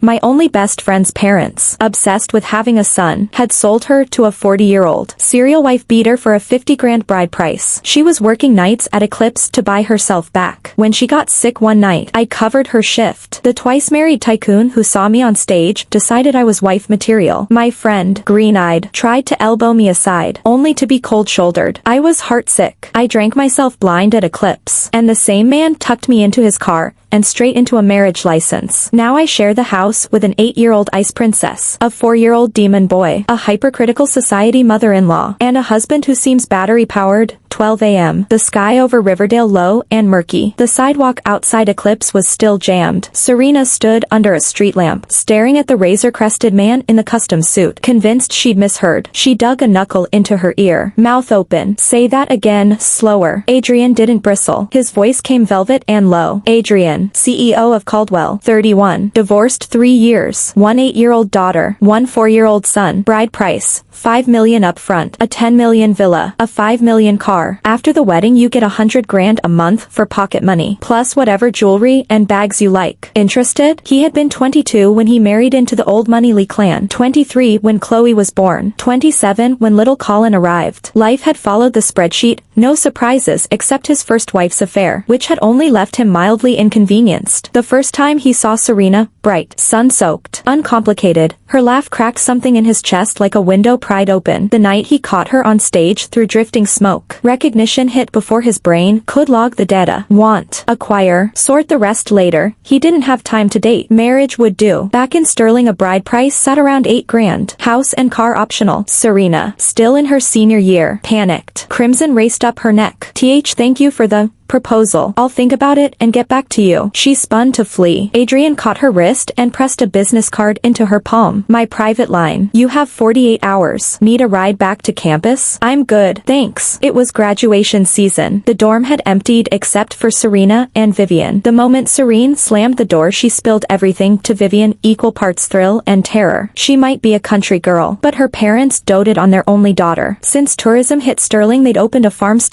My only best friend's parents, obsessed with having a son, had sold her to a 40-year-old serial wife beater for a 50 grand bride price. She was working nights at Eclipse to buy herself back. When she got sick one night, I covered her shift. The twice-married tycoon who saw me on stage decided I was wife material. My friend, green-eyed, tried to elbow me aside, only to be cold-shouldered. I was heartsick. I drank myself blind at Eclipse, and the same man tucked me into his car and straight into a marriage license. Now I share the house with an 8-year-old ice princess, a 4-year-old demon boy, a hypercritical society mother-in-law, and a husband who seems battery-powered. 12 a.m. The sky over Riverdale low and murky. The sidewalk outside Eclipse was still jammed. Serena stood under a street lamp, staring at the razor-crested man in the custom suit, convinced she'd misheard. She dug a knuckle into her ear. Mouth open. Say that again, slower. Adrian didn't bristle. His voice came velvet and low. Adrian, CEO of Caldwell, 31, divorced 3 years, 1 8-year-old daughter, 1 4-year-old son. Bride price, $5 million upfront, a $10 million villa, a $5 million car. After the wedding you get 100 grand a month for pocket money, plus whatever jewelry and bags you like. Interested? He had been 22 when he married into the old Moneylee clan, 23 when Chloe was born, 27 when little Colin arrived. Life had followed the spreadsheet, no surprises except his first wife's affair, which had only left him mildly inconvenienced. The first time he saw Serena, bright, sun-soaked, uncomplicated, her laugh cracked something in his chest like a window pried open. The night he caught her on stage through drifting smoke. Recognition hit before his brain could log the data. Want, acquire, sort the rest later. He didn't have time to date. Marriage would do. Back in Sterling a bride price sat around 8 grand. House and car optional. Serena, still in her senior year, panicked. Crimson raced up her neck. Thank you for the proposal. I'll think about it and get back to you. She spun to flee. Adrian caught her wrist and pressed a business card into her palm. My private line. You have 48 hours. Need a ride back to campus? I'm good, thanks. It was graduation season. The dorm had emptied except for Serena and Vivian. The moment Serene slammed the door she spilled everything to Vivian, equal parts thrill and terror. She might be a country girl, but her parents doted on their only daughter. Since tourism hit Sterling they'd opened a farmstay.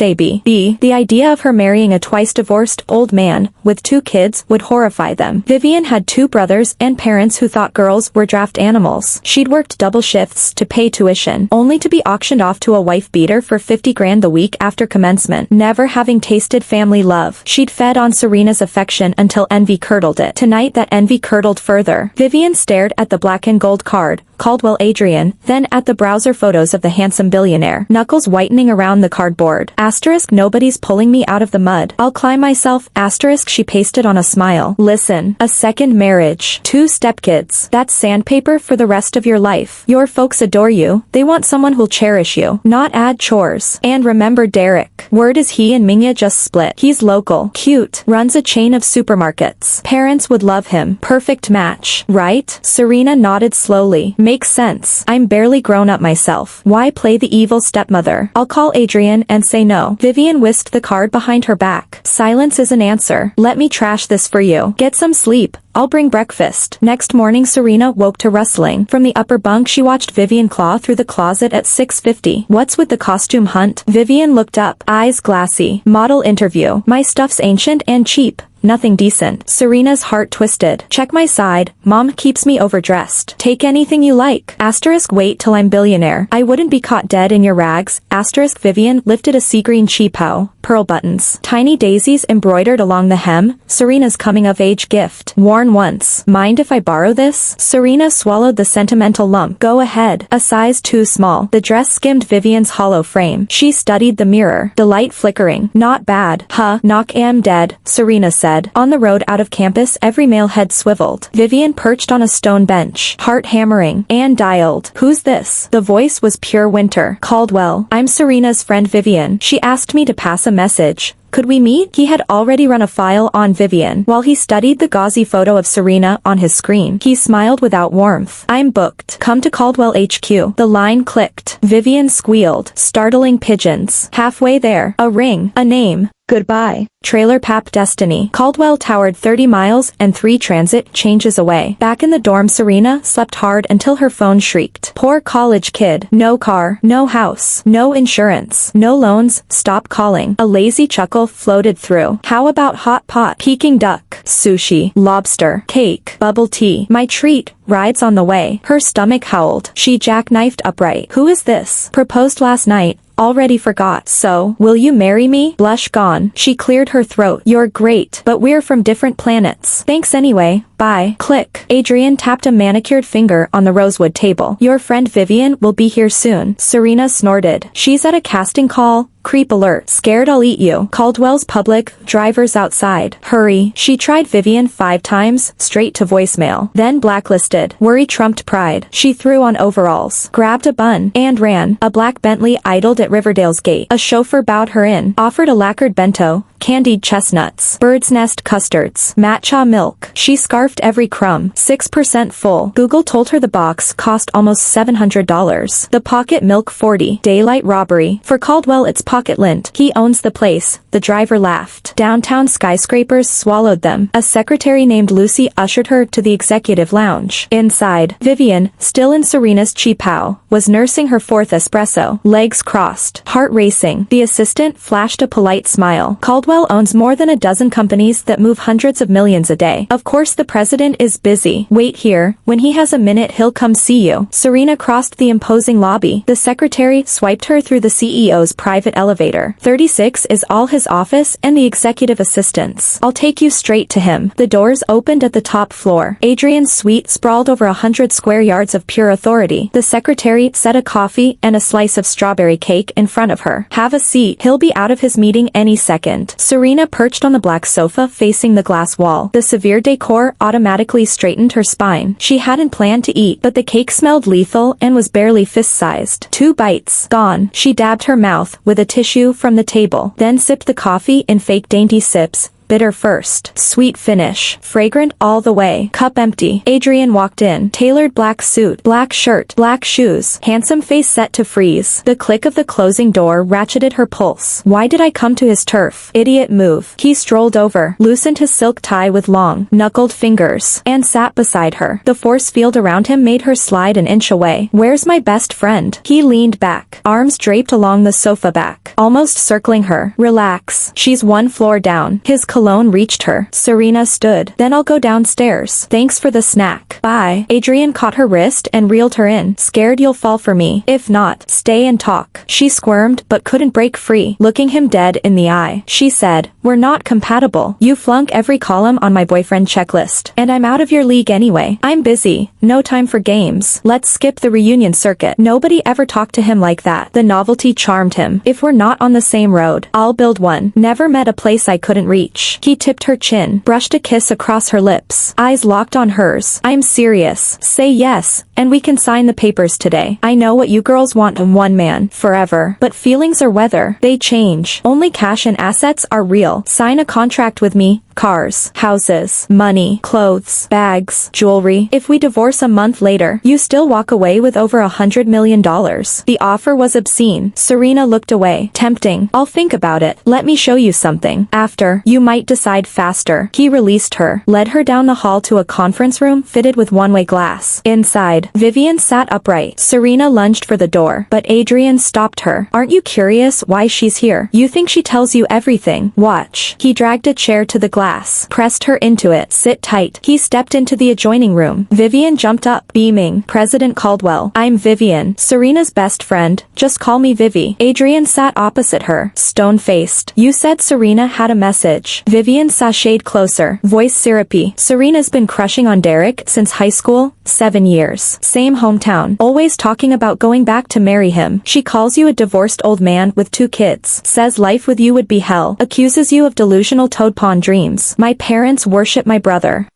The idea of her marrying a twice-divorced old man with 2 kids would horrify them. Vivian had 2 brothers and parents who thought girls were draft animals. She'd worked double shifts to pay tuition, only to be auctioned off to a wife beater for 50 grand the week after commencement. Never having tasted family love, she'd fed on Serena's affection until envy curdled it. Tonight that envy curdled further. Vivian stared at the black and gold card, Caldwell Adrian, then at the browser photos of the handsome billionaire, knuckles whitening around the cardboard. Asterisk nobody's pulling me out of the mud. I'll climb myself. Asterisk she pasted on a smile. Listen, a second marriage, 2 stepkids. That's sandpaper for the rest of your life. Your folks adore you. They want someone who'll cherish you, not add chores. And remember Derek. Word is he and Mingya just split. He's local, cute, runs a chain of supermarkets. Parents would love him. Perfect match, right? Serena nodded slowly. Makes sense. I'm barely grown up myself. Why play the evil stepmother? I'll call Adrian and say no. Vivian whisked the card behind her back. Silence is an answer. Let me trash this for you. Get some sleep. I'll bring breakfast. Next morning Serena woke to rustling. From the upper bunk she watched Vivian claw through the closet at 6:50. What's with the costume hunt? Vivian looked up, eyes glassy. Model interview. My stuff's ancient and cheap. Nothing decent. Serena's heart twisted. Check my side. Mom keeps me overdressed. Take anything you like. Asterisk wait till I'm billionaire. I wouldn't be caught dead in your rags. Asterisk Vivian lifted a sea green cheapo. Pearl buttons. Tiny daisies embroidered along the hem. Serena's coming-of-age gift. Worn once. Mind if I borrow this? Serena swallowed the sentimental lump. Go ahead. A size too small. The dress skimmed Vivian's hollow frame. She studied the mirror. The light flickering. Not bad. Huh. Knock am dead. Serena said. On the road out of campus every male head swiveled. Vivian perched on a stone bench. Heart hammering. Anne dialed. Who's this? The voice was pure winter. Caldwell. I'm Serena's friend Vivian. She asked me to pass a message. Could we meet? He had already run a file on Vivian. While he studied the gauzy photo of Serena on his screen, he smiled without warmth. I'm booked. Come to Caldwell HQ. The line clicked. Vivian squealed, startling pigeons. Halfway there, a ring, a name. Goodbye. Trailer Pap Destiny. Caldwell towered 30 miles and 3 transit changes away. Back in the dorm, Serena slept hard until her phone shrieked. Poor college kid. No car, no house, no insurance, no loans, stop calling. A lazy chuckle floated through. How about hot pot, Peking duck, sushi, lobster, cake, bubble tea? My treat. Rides on the way. Her stomach howled. She jackknifed upright. Who is this? Proposed last night. Already forgot. So, will you marry me? Blush gone. She cleared her throat. You're great, but we're from different planets. Thanks anyway. Bye. Click. Adrian tapped a manicured finger on the rosewood table. Your friend Vivian will be here soon. Serena snorted. She's at a casting call. Creep alert. Scared I'll eat you. Caldwell's public. Drivers outside. Hurry. She tried Vivian 5 times, straight to voicemail. Then blacklisted. Worry trumped pride. She threw on overalls, grabbed a bun, and ran. A black Bentley idled at Riverdale's gate. A chauffeur bowed her in, offered a lacquered bento, candied chestnuts, bird's nest custards, matcha milk. She scarfed every crumb. 6% full. Google told her the box cost almost $700. The pocket milk 40. Daylight robbery. For Caldwell it's pocket lint. He owns the place. The driver laughed. Downtown skyscrapers swallowed them. A secretary named Lucy ushered her to the executive lounge. Inside, Vivian, still in Serena's chi-pow, was nursing her 4th espresso. Legs crossed. Heart racing. The assistant flashed a polite smile. Caldwell owns more than a dozen companies that move hundreds of millions a day. Of course the president is busy. Wait here. When he has a minute he'll come see you. Serena crossed the imposing lobby. The secretary swiped her through the CEO's private elevator. 36 is all his office and the executive assistants. I'll take you straight to him. The doors opened at the top floor. Adrian's suite sprawled over 100 square yards of pure authority. The secretary set a coffee and a slice of strawberry cake in front of her. Have a seat. He'll be out of his meeting any second. Serena perched on the black sofa facing the glass wall. The severe decor automatically straightened her spine. She hadn't planned to eat, but the cake smelled lethal and was barely fist-sized. 2 bites. Gone. She dabbed her mouth with a tissue from the table, then sipped the coffee in fake dainty sips. Bitter first, sweet finish, fragrant all the way. Cup empty. Adrian walked in. Tailored black suit, black shirt, black shoes, handsome face set to freeze. The click of the closing door ratcheted her pulse. Why did I come to his turf? Idiot move. He strolled over, loosened his silk tie with long, knuckled fingers, and sat beside her. The force field around him made her slide an inch away. Where's my best friend? He leaned back, arms draped along the sofa back, almost circling her. Relax. She's 1 floor down. His cologne reached her. Serena stood. Then I'll go downstairs. Thanks for the snack. Bye. Adrian caught her wrist and reeled her in. Scared you'll fall for me? If not, stay and talk. She squirmed but couldn't break free. Looking him dead in the eye, she said, we're not compatible. You flunk every column on my boyfriend checklist. And I'm out of your league anyway. I'm busy. No time for games. Let's skip the reunion circuit. Nobody ever talked to him like that. The novelty charmed him. If we're not on the same road, I'll build one. Never met a place I couldn't reach. He tipped her chin, brushed a kiss across her lips. Eyes locked on hers. I'm serious. Say yes, and we can sign the papers today. I know what you girls want in one man, forever. But feelings are weather. They change. Only cash and assets are real. Sign a contract with me. Cars, houses, money, clothes, bags, jewelry. If we divorce a month later, you still walk away with over $100 million. The offer was obscene. Serena looked away. Tempting. I'll think about it. Let me show you something. After, you might decide faster. He released her, led her down the hall to a conference room fitted with one-way glass. Inside, Vivian sat upright. Serena lunged for the door, but Adrian stopped her. Aren't you curious why she's here? You think she tells you everything. Watch. He dragged a chair to the glass, pressed her into it. Sit tight. He stepped into the adjoining room. Vivian jumped up, beaming. President Caldwell. I'm Vivian, Serena's best friend. Just call me Vivi. Adrian sat opposite her, stone-faced. You said Serena had a message. Vivian sashayed closer, voice syrupy. Serena's been crushing on Derek since high school. 7 years. Same hometown. Always talking about going back to marry him. She calls you a divorced old man with 2 kids. Says life with you would be hell. Accuses you of delusional toad pond dreams. My parents worship my brother.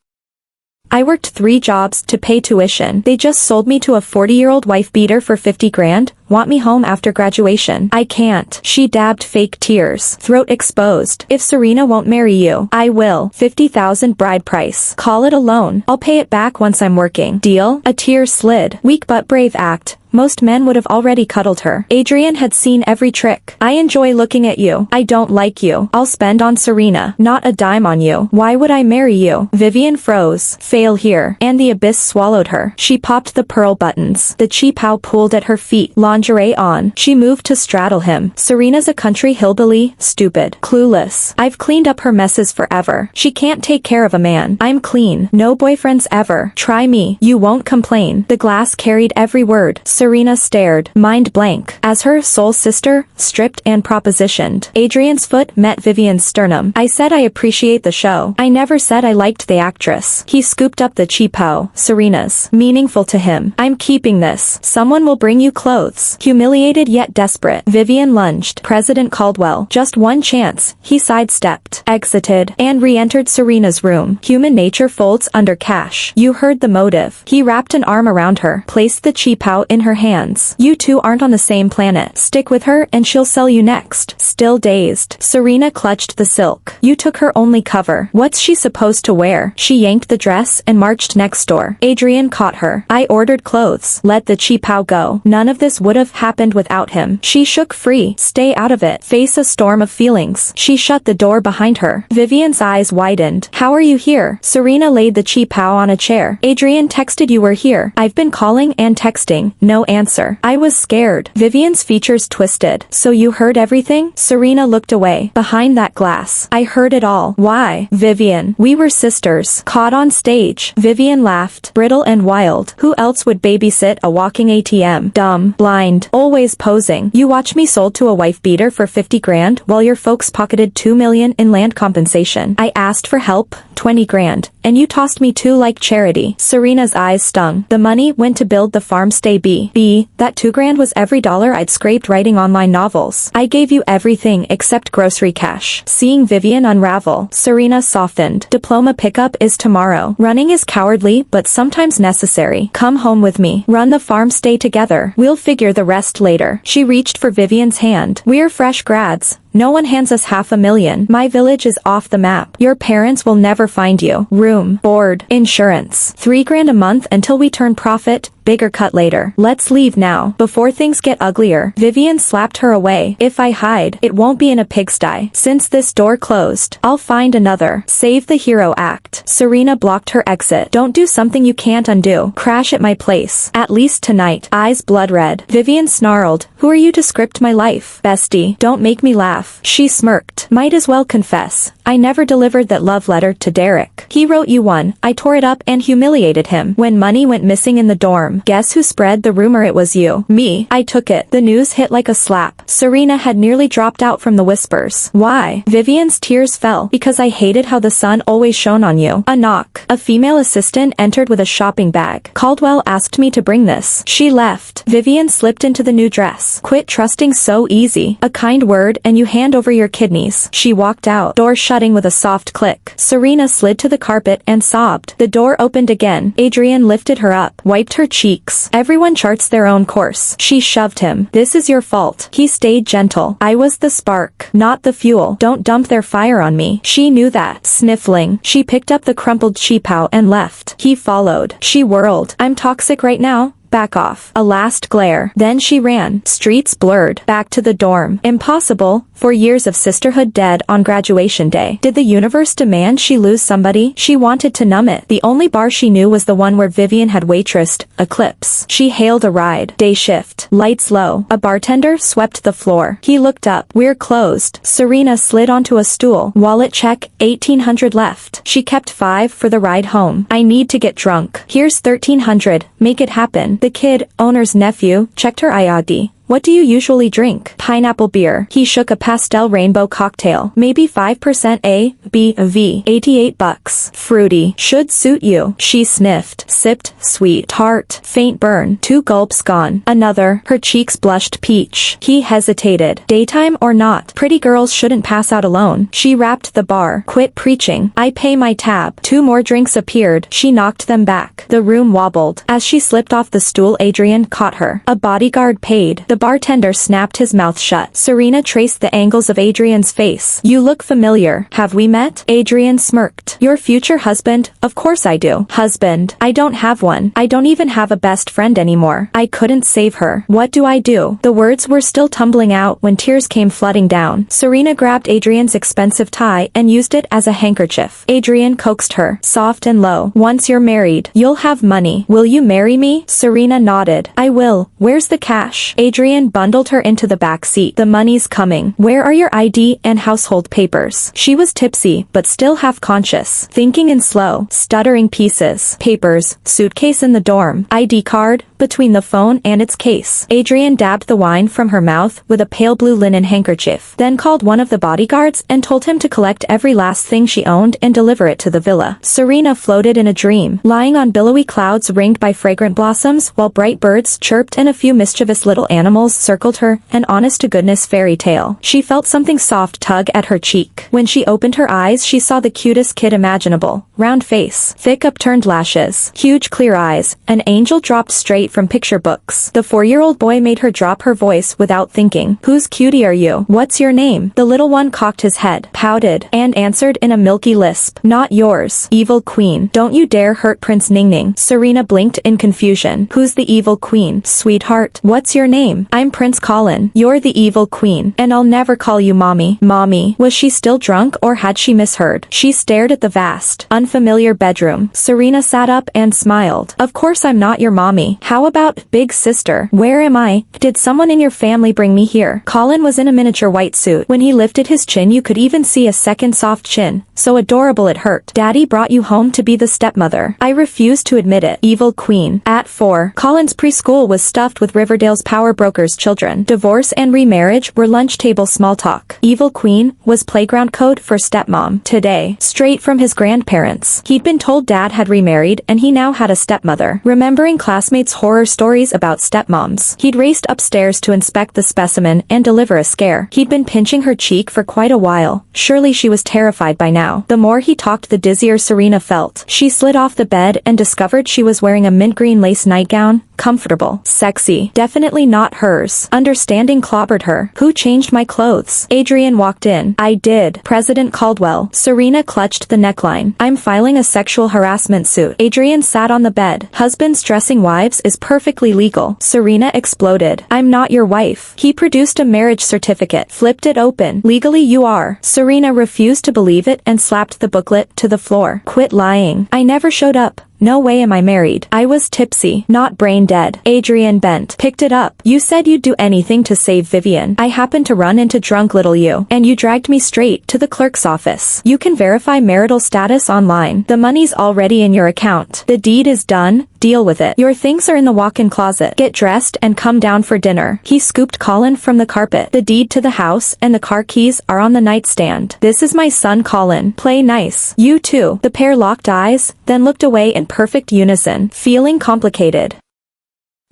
I worked 3 jobs to pay tuition. They just sold me to a 40-year-old wife beater for 50 grand. Want me home after graduation? I can't. She dabbed fake tears. Throat exposed. If Serena won't marry you, I will. 50,000 bride price. Call it a loan. I'll pay it back once I'm working. Deal? A tear slid. Weak but brave act. Most men would have already cuddled her. Adrian had seen every trick. I enjoy looking at you. I don't like you. I'll spend on Serena. Not a dime on you. Why would I marry you? Vivian froze. Fail here. And the abyss swallowed her. She popped the pearl buttons. The chi-pow pooled at her feet. Lingerie on. She moved to straddle him. Serena's a country hillbilly. Stupid. Clueless. I've cleaned up her messes forever. She can't take care of a man. I'm clean. No boyfriends ever. Try me. You won't complain. The glass carried every word. Serena stared, mind blank, as her soul sister, stripped and propositioned. Adrian's foot met Vivian's sternum. I said I appreciate the show. I never said I liked the actress. He scooped up the chi-pow. Serena's. Meaningful to him. I'm keeping this. Someone will bring you clothes. Humiliated yet desperate. Vivian lunged. President Caldwell. Just one chance. He sidestepped, exited, and re-entered Serena's room. Human nature folds under cash. You heard the motive. He wrapped an arm around her, placed the chi-pow in her hands. You two aren't on the same planet. Stick with her and she'll sell you next. Still dazed, Serena clutched the silk. You took her only cover. What's she supposed to wear? She yanked the dress and marched next door. Adrian caught her. I ordered clothes. Let the chi-pow go. None of this would have happened without him. She shook free. Stay out of it. Face a storm of feelings. She shut the door behind her. Vivian's eyes widened. How are you here? Serena laid the chi-pow on a chair. Adrian texted you were here. I've been calling and texting. No answer. I was scared. Vivian's features twisted. So you heard everything? Serena looked away. Behind that glass. I heard it all. Why? Vivian. We were sisters. Caught on stage. Vivian laughed. Brittle and wild. Who else would babysit a walking ATM? Dumb. Blind. Always posing. You watch me sold to a wife beater for 50 grand while your folks pocketed 2 million in land compensation. I asked for help. 20 grand. And you tossed me 2 like charity. Serena's eyes stung. The money went to build the farm stay that 2 grand was every dollar I'd scraped writing online novels. I gave you everything except grocery cash. Seeing Vivian unravel, Serena softened. Diploma pickup is tomorrow. Running is cowardly but sometimes necessary. Come home with me. Run the farm stay together. We'll figure the rest later. She reached for Vivian's hand. We're fresh grads. No one hands us $500,000. My village is off the map. Your parents will never find you. Room, board, insurance. 3 grand a month until we turn profit. Bigger cut later. Let's leave now, before things get uglier. Vivian slapped her away. If I hide, it won't be in a pigsty. Since this door closed, I'll find another. Save the hero act. Serena blocked her exit. Don't do something you can't undo. Crash at my place. At least tonight. Eyes blood red. Vivian snarled. Who are you to script my life? Bestie, don't make me laugh. She smirked. Might as well confess. I never delivered that love letter to Derek. He wrote you one. I tore it up and humiliated him. When money went missing in the dorm, guess who spread the rumor? It was you. Me. I took it. The news hit like a slap. Serena had nearly dropped out from the whispers. Why? Vivian's tears fell. Because I hated how the sun always shone on you. A knock. A female assistant entered with a shopping bag. Caldwell asked me to bring this. She left. Vivian slipped into the new dress. Quit trusting so easy. A kind word and you hand over your kidneys. She walked out. Door shutting with a soft click. Serena slid to the carpet and sobbed. The door opened again. Adrian lifted her up. Wiped her cheeks. Everyone charts their own course. She shoved him. This is your fault. He stayed gentle. I was the spark, not the fuel. Don't dump their fire on me. She knew that. Sniffling, she picked up the crumpled chi-pow and left. He followed. She whirled. I'm toxic right now. Back off. A last glare. Then she ran. Streets blurred. Back to the dorm. Impossible. 4 years of sisterhood dead on graduation day. Did the universe demand she lose somebody? She wanted to numb it. The only bar she knew was the one where Vivian had waitressed. Eclipse. She hailed a ride. Day shift. Lights low. A bartender swept the floor. He looked up. We're closed. Serena slid onto a stool. Wallet check. 1,800 left. She kept 5 for the ride home. I need to get drunk. Here's 1,300. Make it happen. The kid, owner's nephew, checked her ID. What do you usually drink? Pineapple beer. He shook a pastel rainbow cocktail. Maybe 5% ABV. $88. Fruity. Should suit you. She sniffed. Sipped. Sweet. Tart. Faint burn. 2 gulps gone. Another. Her cheeks blushed peach. He hesitated. Daytime or not? Pretty girls shouldn't pass out alone. She rapped the bar. Quit preaching. I pay my tab. 2 more drinks appeared. She knocked them back. The room wobbled. As she slipped off the stool, Adrian caught her. A bodyguard paid. The bartender snapped his mouth shut. Serena traced the angles of Adrian's face. You look familiar. Have we met? Adrian smirked. Your future husband? Of course I do. Husband? I don't have one. I don't even have a best friend anymore. I couldn't save her. What do I do? The words were still tumbling out when tears came flooding down. Serena grabbed Adrian's expensive tie and used it as a handkerchief. Adrian coaxed her, soft and low. Once you're married, you'll have money. Will you marry me? Serena nodded. I will. Where's the cash? Adrian bundled her into the back seat. The money's coming. Where are your ID and household papers? She was tipsy, but still half-conscious, thinking in slow, stuttering pieces. Papers, suitcase in the dorm, ID card, between the phone and its case. Adrian dabbed the wine from her mouth with a pale blue linen handkerchief, then called one of the bodyguards and told him to collect every last thing she owned and deliver it to the villa. Serena floated in a dream, lying on billowy clouds ringed by fragrant blossoms, while bright birds chirped and a few mischievous little animals circled her, an honest-to-goodness fairy tale. She felt something soft tug at her cheek. When she opened her eyes, she saw the cutest kid imaginable. Round face, thick upturned lashes, huge clear eyes, an angel dropped straight from picture books. The 4-year-old boy made her drop her voice without thinking. Whose cutie are you? What's your name? The little one cocked his head, pouted, and answered in a milky lisp. Not yours, evil queen. Don't you dare hurt Prince Ningning. Serena blinked in confusion. Who's the evil queen? Sweetheart, what's your name? I'm Prince Colin. You're the evil queen, and I'll never call you mommy. Mommy. Was she still drunk or had she misheard? She stared at the vast, unfamiliar bedroom. Serena sat up and smiled. Of course I'm not your mommy. How about big sister? Where am I? Did someone in your family bring me here? Colin was in a miniature white suit. When he lifted his chin you could even see a second soft chin. So adorable it hurt. Daddy brought you home to be the stepmother. I refuse to admit it. Evil queen. At 4, Colin's preschool was stuffed with Riverdale's power brokers' children. Divorce and remarriage were lunch table small talk. Evil queen was playground code for stepmom. Today, straight from his grandparents. He'd been told dad had remarried and he now had a stepmother. Remembering classmates' horror stories about stepmoms, he'd raced upstairs to inspect the specimen and deliver a scare. He'd been pinching her cheek for quite a while. Surely she was terrified by now. The more he talked, the dizzier Serena felt. She slid off the bed and discovered she was wearing a mint green lace nightgown. Comfortable. Sexy. Definitely not hers. Understanding clobbered her. Who changed my clothes? Adrian walked in. I did. President Caldwell. Serena clutched the neckline. I'm filing a sexual harassment suit. Adrian sat on the bed. Husbands dressing wives is perfectly legal. Serena exploded. I'm not your wife. He produced a marriage certificate. Flipped it open. Legally you are. Serena refused to believe it and slapped the booklet to the floor. Quit lying. I never showed up. No way am I married. I was tipsy, not brain dead. Adrian bent, picked it up. You said you'd do anything to save Vivian. I happened to run into drunk little you, and you dragged me straight to the clerk's office. You can verify marital status online. The money's already in your account. The deed is done. Deal with it. Your things are in the walk-in closet. Get dressed and come down for dinner. He scooped Colin from the carpet. The deed to the house and the car keys are on the nightstand. This is my son Colin. Play nice. You too. The pair locked eyes, then looked away in perfect unison, feeling complicated.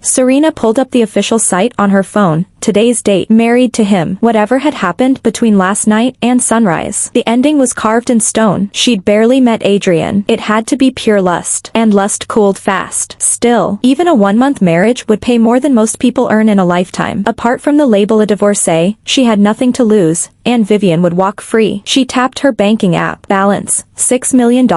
Serena pulled up the official site on her phone. Today's date. Married to him. Whatever had happened between last night and sunrise. The ending was carved in stone. She'd barely met Adrian. It had to be pure lust. And lust cooled fast. Still, even a 1-month marriage would pay more than most people earn in a lifetime. Apart from the label a divorcee, she had nothing to lose, and Vivian would walk free. She tapped her banking app. Balance. $6 million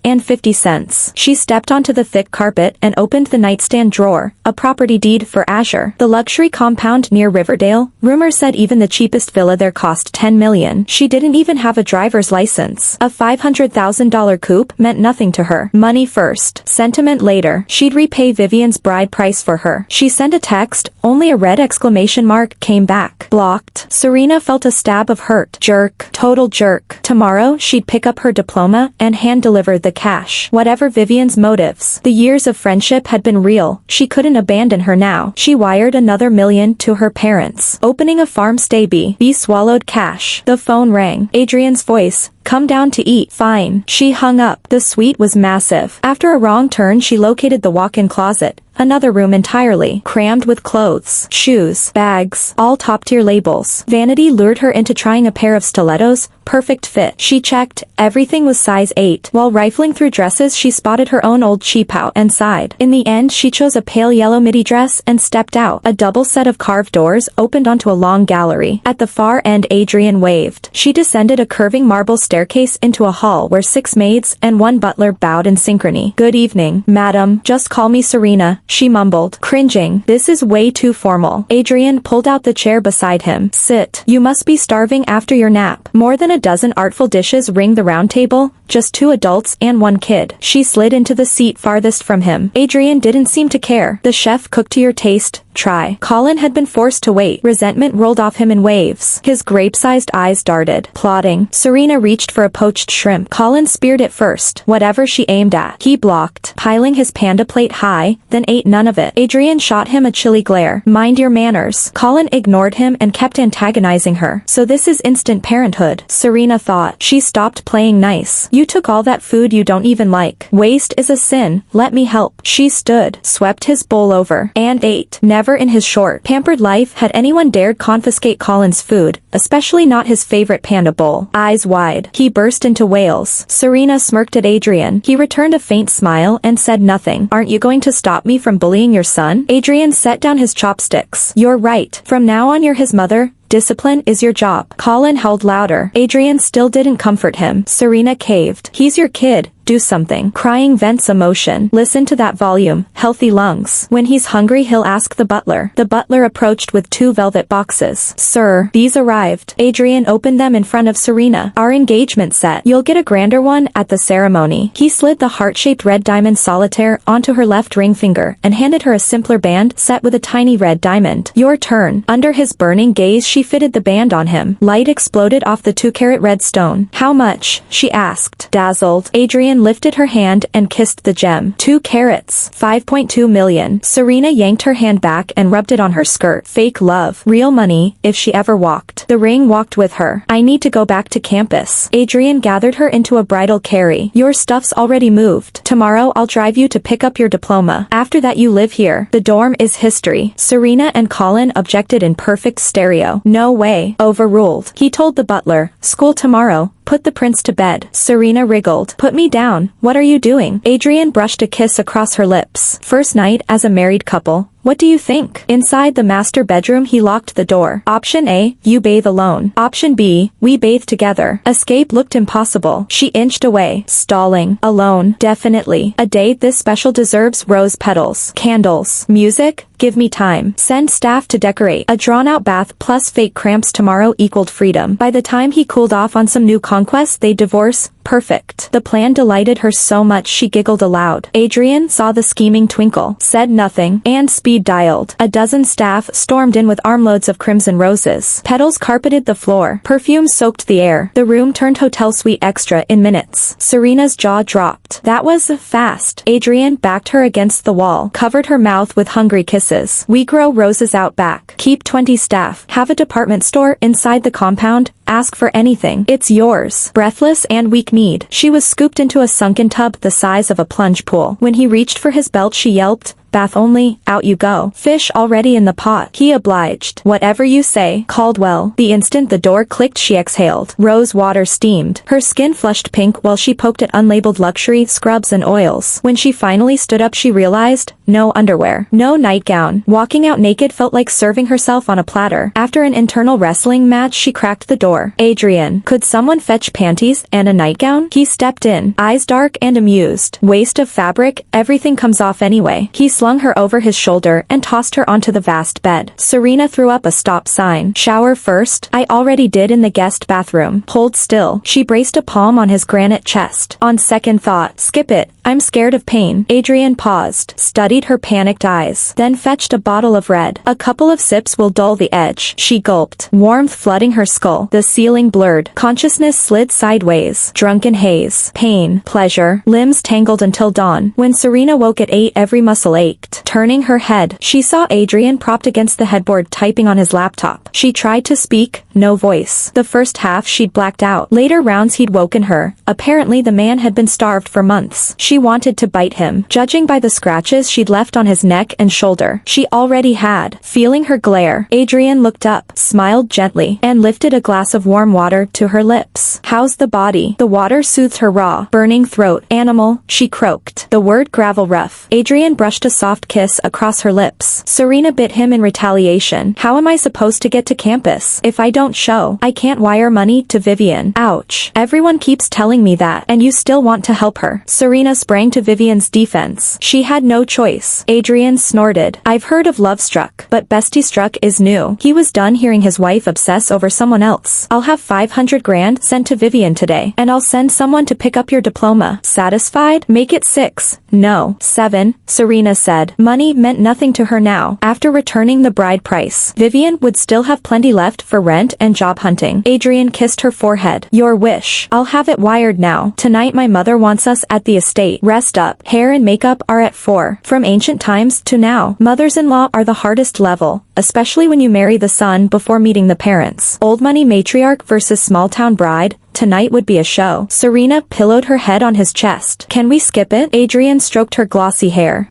and 50 cents. She stepped onto the thick carpet and opened the nightstand drawer. A property deed for Azure. The luxury compound near Riverdale. Rumors said even the cheapest villa there cost $10 million. She didn't even have a driver's license. A $500,000 coupe meant nothing to her. Money first. Sentiment later. She'd repay Vivian's bride price for her. She sent a text. Only a red exclamation mark came back. Blocked. Serena felt a stab of hurt. Jerk. Total jerk. Tomorrow she'd pick up her diploma and hand-deliver the cash. Whatever Vivian's motives. The years of friendship had been real. She couldn't abandon her now. She wired another $1 million to her parents. Opening a farm stay. B swallowed cash. The phone rang. Adrian's voice, Come down to eat. Fine. She hung up. The suite was massive. After a wrong turn she located the walk-in closet. Another room entirely crammed with clothes, shoes, bags, all top-tier labels. Vanity lured her into trying a pair of stilettos, perfect fit. She checked, everything was size 8. While rifling through dresses she spotted her own old cheap out and sighed. In the end she chose a pale yellow midi dress and stepped out. A double set of carved doors opened onto a long gallery. At the far end Adrian waved. She descended a curving marble staircase into a hall where 6 maids and 1 butler bowed in synchrony. Good evening, madam. Just call me Serena, she mumbled, cringing. This is way too formal. Adrian pulled out the chair beside him. Sit. You must be starving after your nap. More than a dozen artful dishes ringed the round table, just 2 adults and 1 kid. She slid into the seat farthest from him. Adrian didn't seem to care. The chef cooked to your taste. Try. Colin had been forced to wait. Resentment rolled off him in waves. His grape-sized eyes darted. Plotting. Serena reached for a poached shrimp. Colin speared it first. Whatever she aimed at, he blocked, piling his panda plate high, then ate none of it. Adrian shot him a chilly glare. Mind your manners. Colin ignored him and kept antagonizing her. So this is instant parenthood, Serena thought. She stopped playing nice. You took all that food you don't even like. Waste is a sin. Let me help. She stood, swept his bowl over, and ate. Never in his short, pampered life had anyone dared confiscate Colin's food, especially not his favorite panda bowl. Eyes wide, he burst into wails. Serena smirked at Adrian. He returned a faint smile and said nothing. Aren't you going to stop me from bullying your son? Adrian set down his chopsticks. You're right. From now on you're his mother. Discipline is your job. Colin howled louder. Adrian still didn't comfort him. Serena caved. He's your kid. Do something. Crying vents emotion. Listen to that volume. Healthy lungs. When he's hungry he'll ask the butler. The butler approached with 2 velvet boxes. Sir, these arrived. Adrian opened them in front of Serena. Our engagement set. You'll get a grander one at the ceremony. He slid the heart-shaped red diamond solitaire onto her left ring finger and handed her a simpler band set with a tiny red diamond. Your turn. Under his burning gaze she fitted the band on him. Light exploded off the 2-carat red stone. How much? She asked. Dazzled. Adrian lifted her hand and kissed the gem. 2 carats. 5.2 million. Serena yanked her hand back and rubbed it on her skirt. Fake love. Real money, if she ever walked. The ring walked with her. I need to go back to campus. Adrian gathered her into a bridal carry. Your stuff's already moved. Tomorrow I'll drive you to pick up your diploma. After that you live here. The dorm is history. Serena and Colin objected in perfect stereo. No way. Overruled. He told the butler, school tomorrow. Put the prince to bed. Serena wriggled. Put me down. What are you doing? Adrian brushed a kiss across her lips. First night as a married couple. What do you think? Inside the master bedroom he locked the door. Option A, you bathe alone. Option B, we bathe together. Escape looked impossible. She inched away, stalling. Alone. Definitely. A date this special deserves rose petals, candles, music. Give me time. Send staff to decorate. A drawn-out bath plus fake cramps tomorrow equaled freedom. By the time he cooled off on some new conquest they'd divorce. Perfect. The plan delighted her so much she giggled aloud. Adrian saw the scheming twinkle, said nothing, and speed dialed. A dozen staff stormed in with armloads of crimson roses. Petals carpeted the floor. Perfume soaked the air. The room turned hotel suite extra in minutes. Serena's jaw dropped. That was fast. Adrian backed her against the wall, covered her mouth with hungry kisses. We grow roses out back. Keep 20 staff. Have a department store inside the compound. Ask for anything. It's yours. Breathless and weak-kneed, she was scooped into a sunken tub the size of a plunge pool. When he reached for his belt she yelped, bath only, out you go. Fish already in the pot. He obliged. Whatever you say, Caldwell. The instant the door clicked she exhaled. Rose water steamed. Her skin flushed pink while she poked at unlabeled luxury scrubs and oils. When she finally stood up she realized, no underwear. No nightgown. Walking out naked felt like serving herself on a platter. After an internal wrestling match she cracked the door. Adrian, could someone fetch panties and a nightgown? He stepped in, eyes dark and amused. Waste of fabric, everything comes off anyway. He slung her over his shoulder and tossed her onto the vast bed. Serena threw up a stop sign. Shower first? I already did in the guest bathroom. Hold still. She braced a palm on his granite chest. On second thought, skip it. I'm scared of pain. Adrian paused, studied her panicked eyes, then fetched a bottle of red. A couple of sips will dull the edge. She gulped, warmth flooding her skull. The ceiling blurred. Consciousness slid sideways. Drunken haze. Pain. Pleasure. Limbs tangled until dawn. When Serena woke at 8 every muscle ached. ached. Turning her head, she saw Adrian propped against the headboard typing on his laptop. She tried to speak, no voice. The first half she'd blacked out. Later rounds he'd woken her. Apparently the man had been starved for months. She wanted to bite him. Judging by the scratches she'd left on his neck and shoulder, she already had. Feeling her glare, Adrian looked up, smiled gently, and lifted a glass of warm water to her lips. How's the body? The water soothed her raw, burning throat. Animal, she croaked. The word gravel rough. Adrian brushed a soft kiss across her lips. Serena bit him in retaliation. How am I supposed to get to campus? If I don't show, I can't wire money to Vivian. Ouch. Everyone keeps telling me that, and you still want to help her. Serena sprang to Vivian's defense. She had no choice. Adrian snorted. I've heard of love struck, but bestie struck is new. He was done hearing his wife obsess over someone else. I'll have 500 grand sent to Vivian today, and I'll send someone to pick up your diploma. Satisfied? Make it 6. No. 7, Serena said. Money meant nothing to her now. After returning the bride price, Vivian would still have plenty left for rent and job hunting. Adrian kissed her forehead. Your wish. I'll have it wired now. Tonight my mother wants us at the estate. Rest up. Hair and makeup are at 4. From ancient times to now, mothers-in-law are the hardest level, especially when you marry the son before meeting the parents. Old money matriarch versus small-town bride. Tonight would be a show. Serena pillowed her head on his chest. Can we skip it? Adrian stroked her glossy hair.